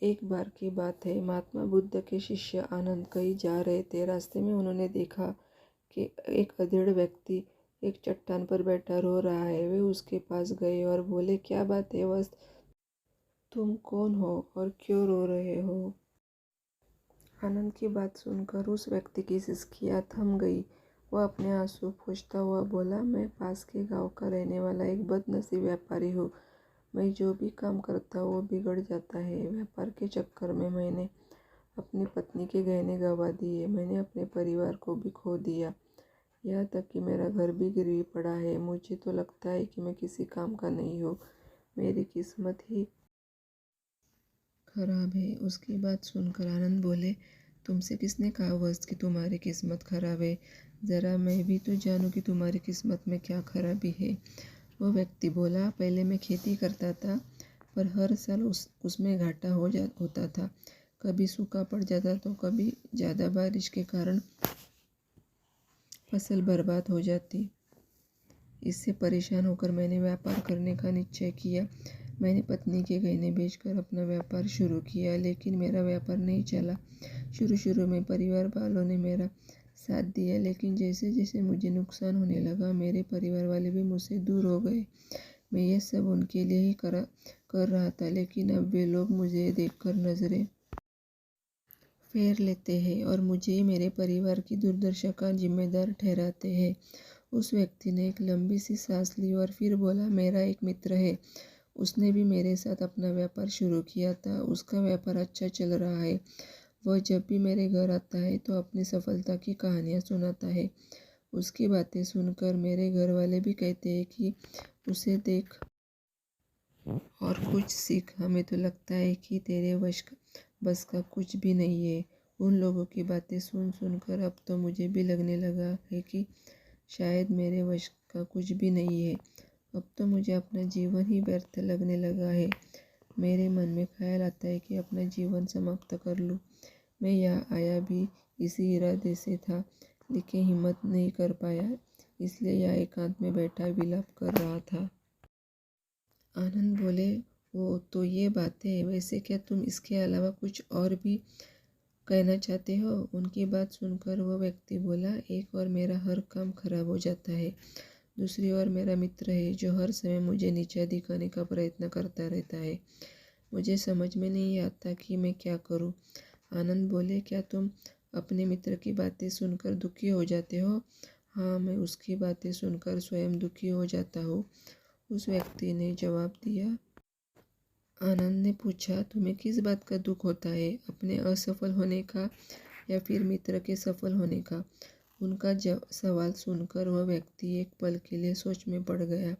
एक बार की बात है, महात्मा बुद्ध के शिष्य आनंद कहीं जा रहे थे। रास्ते में उन्होंने देखा कि एक अधेड़ व्यक्ति एक चट्टान पर बैठा रो रहा है। वे उसके पास गए और बोले, क्या बात है वस्त, तुम कौन हो और क्यों रो रहे हो? आनंद की बात सुनकर उस व्यक्ति की सिसकियां थम गई। वह अपने आंसू पोंछता हुआ बोला, मैं पास के गांव का रहने वाला एक बदनसीब व्यापारी हूँ। मैं जो भी काम करता हूँ वो बिगड़ जाता है। व्यापार के चक्कर में मैंने अपनी पत्नी के गहने गंवा दिए। मैंने अपने परिवार को भी खो दिया, यहाँ तक कि मेरा घर भी गिरवी पड़ा है। मुझे तो लगता है कि मैं किसी काम का नहीं हूँ। मेरी किस्मत ही खराब है। उसकी बात सुनकर आनंद बोले, तुमसे किसने कहा वस्त कि तुम्हारी किस्मत खराब है? ज़रा मैं भी तो जानूं कि तुम्हारी किस्मत में क्या खराबी है। वो व्यक्ति बोला, पहले मैं खेती करता था, पर हर साल उसमें घाटा होता था। कभी सूखा पड़ जाता तो कभी ज़्यादा बारिश के कारण फसल बर्बाद हो जाती। इससे परेशान होकर मैंने व्यापार करने का निश्चय किया। मैंने पत्नी के गहने बेचकर अपना व्यापार शुरू किया, लेकिन मेरा व्यापार नहीं चला। शुरू में परिवार वालों ने मेरा साथ दिया, लेकिन जैसे जैसे मुझे नुकसान होने लगा, मेरे परिवार वाले भी मुझसे दूर हो गए। मैं ये सब उनके लिए ही कर रहा था, लेकिन अब वे लोग मुझे देखकर नजरें फेर लेते हैं और मुझे मेरे परिवार की दुर्दशा का जिम्मेदार ठहराते हैं। उस व्यक्ति ने एक लंबी सी सांस ली और फिर बोला, मेरा एक मित्र है, उसने भी मेरे साथ अपना व्यापार शुरू किया था। उसका व्यापार अच्छा चल रहा है। वह जब भी मेरे घर आता है तो अपनी सफलता की कहानियाँ सुनाता है। उसकी बातें सुनकर मेरे घर वाले भी कहते हैं कि उसे देख और कुछ सीख। हमें तो लगता है कि तेरे बस का कुछ भी नहीं है। उन लोगों की बातें सुनकर अब तो मुझे भी लगने लगा है कि शायद मेरे वश का कुछ भी नहीं है। अब तो मुझे अपना जीवन ही व्यर्थ लगने लगा है। मेरे मन में ख्याल आता है कि अपना जीवन समाप्त कर लूँ। मैं यहाँ आया भी इसी इरादे से था, लेकिन हिम्मत नहीं कर पाया, इसलिए यहाँ एकांत में बैठा विलाप कर रहा था। आनंद बोले, वो तो ये बात है, वैसे क्या तुम इसके अलावा कुछ और भी कहना चाहते हो? उनकी बात सुनकर वह व्यक्ति बोला, एक और मेरा हर काम खराब हो जाता है, दूसरी ओर मेरा मित्र है जो हर समय मुझे नीचा दिखाने का प्रयत्न करता रहता है। मुझे समझ में नहीं आता कि मैं क्या करूं। आनंद बोले, क्या तुम अपने मित्र की बातें सुनकर दुखी हो जाते हो? हाँ, मैं उसकी बातें सुनकर स्वयं दुखी हो जाता हूँ, उस व्यक्ति ने जवाब दिया। आनंद ने पूछा, तुम्हें किस बात का दुख होता है, अपने असफल होने का या फिर मित्र के सफल होने का? उनका सवाल सुनकर वह व्यक्ति एक पल के लिए सोच में पड़ गया।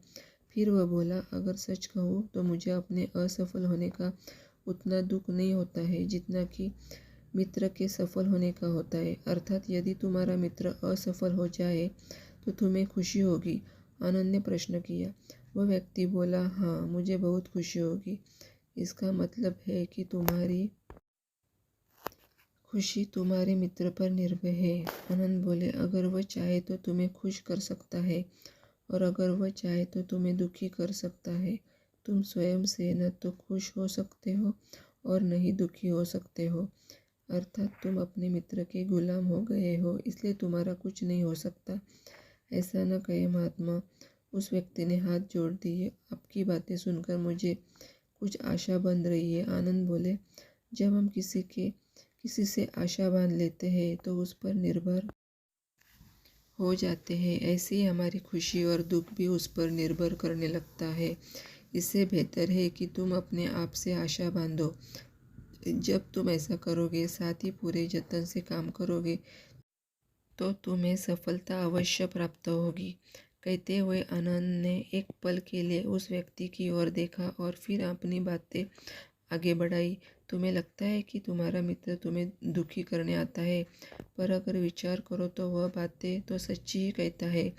फिर वह बोला, अगर सच कहूँ तो मुझे अपने असफल होने का उतना दुख नहीं होता है जितना कि मित्र के सफल होने का होता है। अर्थात यदि तुम्हारा मित्र असफल हो जाए तो तुम्हें खुशी होगी? आनंद ने प्रश्न किया। वह व्यक्ति बोला, हाँ, मुझे बहुत खुशी होगी। इसका मतलब है कि तुम्हारी खुशी तुम्हारे मित्र पर निर्भर है। आनंद बोले, अगर वह चाहे तो तुम्हें खुश कर सकता है और अगर वह चाहे तो तुम्हें दुखी कर सकता है। तुम स्वयं से न तो खुश हो सकते हो और न ही दुखी हो सकते हो। अर्थात तुम अपने मित्र के गुलाम हो गए हो, इसलिए तुम्हारा कुछ नहीं हो सकता। ऐसा न कहे महात्मा, उस व्यक्ति ने हाथ जोड़ दिए। आपकी बातें सुनकर मुझे कुछ आशा बन रही है। आनंद बोले, जब हम किसी से आशा बांध लेते हैं तो उस पर निर्भर हो जाते हैं, ऐसे ही हमारी खुशी और दुख भी उस पर निर्भर करने लगता है। इससे बेहतर है कि तुम अपने आप से आशा बांधो। जब तुम ऐसा करोगे, साथ ही पूरे जतन से काम करोगे, तो तुम्हें सफलता अवश्य प्राप्त होगी। कहते हुए आनंद ने एक पल के लिए उस व्यक्ति की ओर देखा और फिर अपनी बातें आगे बढ़ाई। तुम्हें लगता है कि तुम्हारा मित्र तुम्हें दुखी करने आता है, पर अगर विचार करो तो वह बातें तो सच्ची ही कहता है।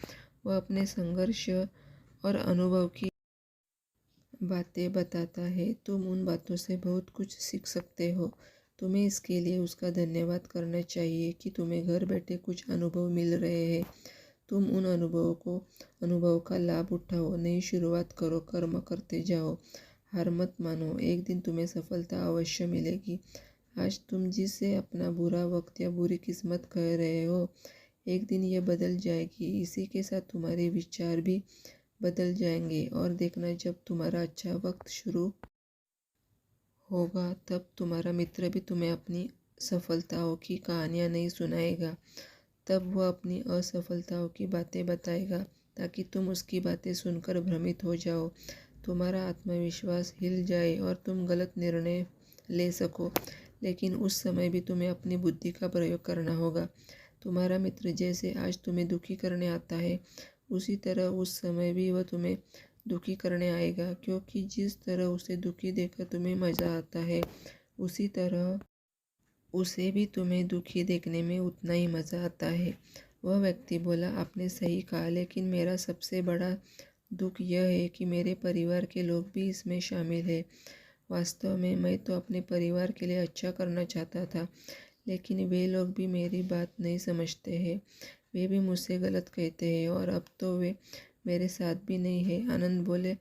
वह अपने संघर्ष और अनुभव की बातें बताता है। तुम उन बातों से बहुत कुछ सीख सकते हो। तुम्हें इसके लिए उसका धन्यवाद करना चाहिए कि तुम्हें घर बैठे कुछ अनुभव मिल रहे हैं। तुम उन अनुभव का लाभ उठाओ, नई शुरुआत करो, कर्म करते जाओ। हार मत मानो, एक दिन तुम्हें सफलता अवश्य मिलेगी। आज तुम जिसे अपना बुरा वक्त या बुरी किस्मत कह रहे हो, एक दिन यह बदल जाएगी। इसी के साथ तुम्हारे विचार भी बदल जाएंगे और देखना, जब तुम्हारा अच्छा वक्त शुरू होगा तब तुम्हारा मित्र भी तुम्हें अपनी सफलताओं की कहानियाँ नहीं सुनाएगा। तब वह अपनी असफलताओं की बातें बताएगा ताकि तुम उसकी बातें सुनकर भ्रमित हो जाओ, तुम्हारा आत्मविश्वास हिल जाए और तुम गलत निर्णय ले सको। लेकिन उस समय भी तुम्हें अपनी बुद्धि का प्रयोग करना होगा। तुम्हारा मित्र जैसे आज तुम्हें दुखी करने आता है, उसी तरह उस समय भी वह तुम्हें दुखी करने आएगा, क्योंकि जिस तरह उसे दुखी देखकर तुम्हें मज़ा आता है, उसी तरह उसे भी तुम्हें दुखी देखने में उतना ही मज़ा आता है। वह व्यक्ति बोला, आपने सही कहा, लेकिन मेरा सबसे बड़ा दुख यह है कि मेरे परिवार के लोग भी इसमें शामिल हैं। वास्तव में मैं तो अपने परिवार के लिए अच्छा करना चाहता था, लेकिन वे लोग भी मेरी बात नहीं समझते हैं। वे भी मुझसे गलत कहते हैं और अब तो वे मेरे साथ भी नहीं है। आनंद बोले,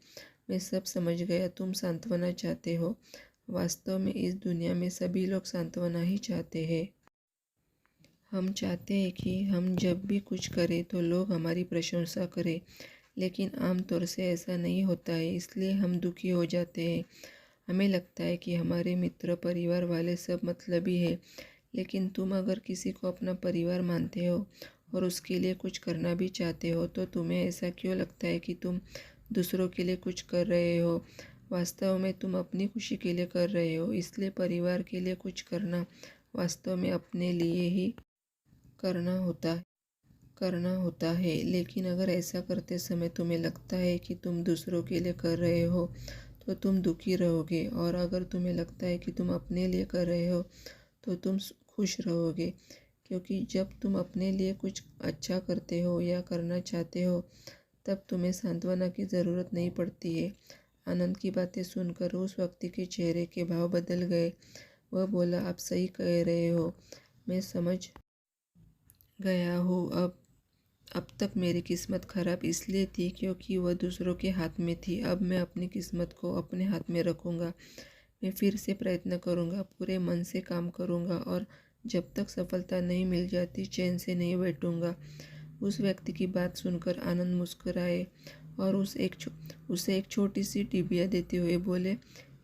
मैं सब समझ गया, तुम सांत्वना चाहते हो। वास्तव में इस दुनिया में सभी लोग सांत्वना ही चाहते हैं। हम चाहते हैं कि हम जब भी कुछ करें तो लोग हमारी प्रशंसा करें, लेकिन आमतौर से ऐसा नहीं होता है, इसलिए हम दुखी हो जाते हैं। हमें लगता है कि हमारे मित्र परिवार वाले सब मतलबी है, लेकिन तुम अगर किसी को अपना परिवार मानते हो और उसके लिए कुछ करना भी चाहते हो, तो तुम्हें ऐसा क्यों लगता है कि तुम दूसरों के लिए कुछ कर रहे हो? वास्तव में तुम अपनी खुशी के लिए कर रहे हो, इसलिए परिवार के लिए कुछ करना वास्तव में अपने लिए ही करना होता है। लेकिन अगर ऐसा करते समय तुम्हें लगता है कि तुम दूसरों के लिए कर रहे हो, तो तुम दुखी रहोगे, और अगर तुम्हें लगता है कि तुम अपने लिए कर रहे हो तो तुम खुश रहोगे, क्योंकि जब तुम अपने लिए कुछ अच्छा करते हो या करना चाहते हो, तब तुम्हें सांत्वना की ज़रूरत नहीं पड़ती है। आनंद की बातें सुनकर उस व्यक्ति के चेहरे के भाव बदल गए। वह बोला, आप सही कह रहे हो, मैं समझ गया हूँ। अब तक मेरी किस्मत खराब इसलिए थी क्योंकि वह दूसरों के हाथ में थी। अब मैं अपनी किस्मत को अपने हाथ में रखूँगा। मैं फिर से प्रयत्न करूँगा, पूरे मन से काम करूँगा, और जब तक सफलता नहीं मिल जाती चैन से नहीं बैठूँगा। उस व्यक्ति की बात सुनकर आनंद मुस्कुराए और उसे एक छोटी सी डिबिया देते हुए बोले,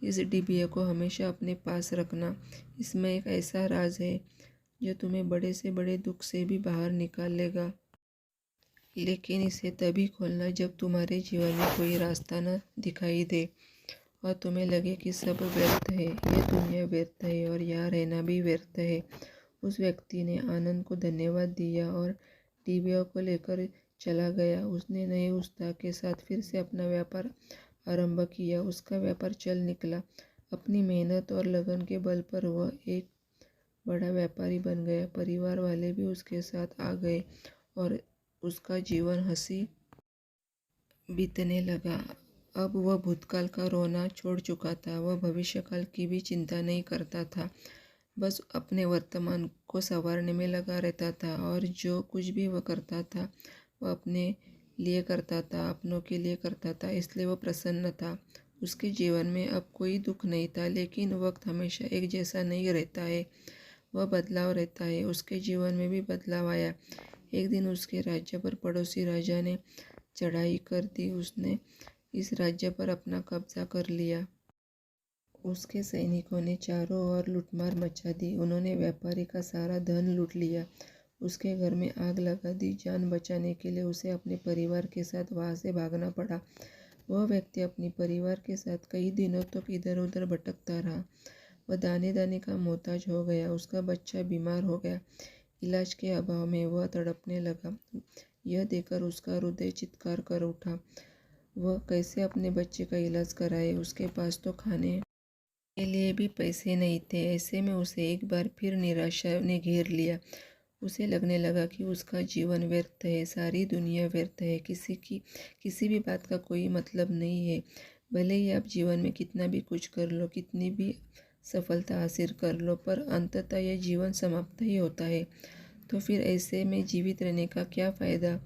इस डिबिया को हमेशा अपने पास रखना। इसमें एक ऐसा राज है जो तुम्हें बड़े से बड़े दुख से भी बाहर निकाल लेगा। लेकिन इसे तभी खोलना जब तुम्हारे जीवन में कोई रास्ता न दिखाई दे और तुम्हें लगे कि सब व्यर्थ है, ये दुनिया व्यर्थ है और यहाँ रहना भी व्यर्थ है। उस व्यक्ति ने आनंद को धन्यवाद दिया और डिबिया को लेकर चला गया। उसने नए उत्साह के साथ फिर से अपना व्यापार आरंभ किया। उसका व्यापार चल निकला। अपनी मेहनत और लगन के बल पर वह एक बड़ा व्यापारी बन गया। परिवार वाले भी उसके साथ आ गए और उसका जीवन हंसी बीतने लगा। अब वह भूतकाल का रोना छोड़ चुका था। वह भविष्यकाल की भी चिंता नहीं करता था, बस अपने वर्तमान को संवारने में लगा रहता था, और जो कुछ भी वह करता था वह अपने लिए करता था, अपनों के लिए करता था, इसलिए वह प्रसन्न था। उसके जीवन में अब कोई दुख नहीं था, लेकिन वक्त हमेशा एक जैसा नहीं रहता है, वह बदलाव रहता है। उसके जीवन में भी बदलाव आया। एक दिन उसके राज्य पर पड़ोसी राजा ने चढ़ाई कर दी। उसने इस राज्य पर अपना कब्जा कर लिया। उसके सैनिकों ने चारों ओर लूटमार मचा दी। उन्होंने व्यापारी का सारा धन लूट लिया, उसके घर में आग लगा दी। जान बचाने के लिए उसे अपने परिवार के साथ वहां से भागना पड़ा। वह व्यक्ति अपने परिवार के साथ कई दिनों तक इधर उधर भटकता रहा। वह दाने दाने का मोहताज हो गया। उसका बच्चा बीमार हो गया। इलाज के अभाव में वह तड़पने लगा। यह देखकर उसका हृदय चित्कार कर उठा। वह कैसे अपने बच्चे का इलाज कराए? उसके पास तो खाने के लिए भी पैसे नहीं थे। ऐसे में उसे एक बार फिर निराशा ने घेर लिया। उसे लगने लगा कि उसका जीवन व्यर्थ है, सारी दुनिया व्यर्थ है, किसी भी बात का कोई मतलब नहीं है। भले ही आप जीवन में कितना भी कुछ कर लो, कितनी भी सफलता हासिल कर लो, पर अंततः यह जीवन समाप्त ही होता है। तो फिर ऐसे में जीवित रहने का क्या फ़ायदा?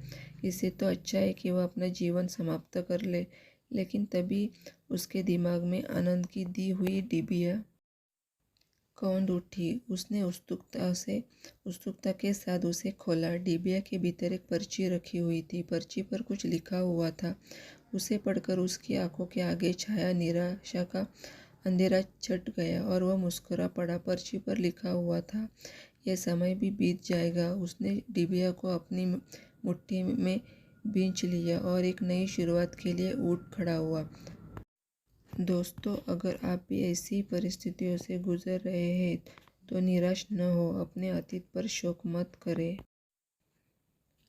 इससे तो अच्छा है कि वह अपना जीवन समाप्त कर ले। लेकिन तभी उसके दिमाग में आनंद की दी हुई डिबिया कौंध उठी। उसने उत्सुकता के साथ उसे खोला। डिबिया के भीतर एक पर्ची रखी हुई थी। पर्ची पर कुछ लिखा हुआ था। उसे पढ़कर उसकी आंखों के आगे छाया निराशा का अंधेरा छट गया और वह मुस्कुरा पड़ा। पर्ची पर लिखा हुआ था, यह समय भी बीत जाएगा। उसने डिबिया को अपनी मुट्ठी में भींच लिया और एक नई शुरुआत के लिए उठ खड़ा हुआ। दोस्तों, अगर आप भी ऐसी परिस्थितियों से गुजर रहे हैं तो निराश न हो। अपने अतीत पर शोक मत करें।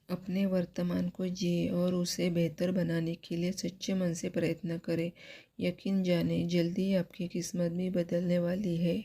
अपने वर्तमान को जिए और उसे बेहतर बनाने के लिए सच्चे मन से प्रयत्न करें। यकीन जाने जल्दी ही आपकी किस्मत भी बदलने वाली है।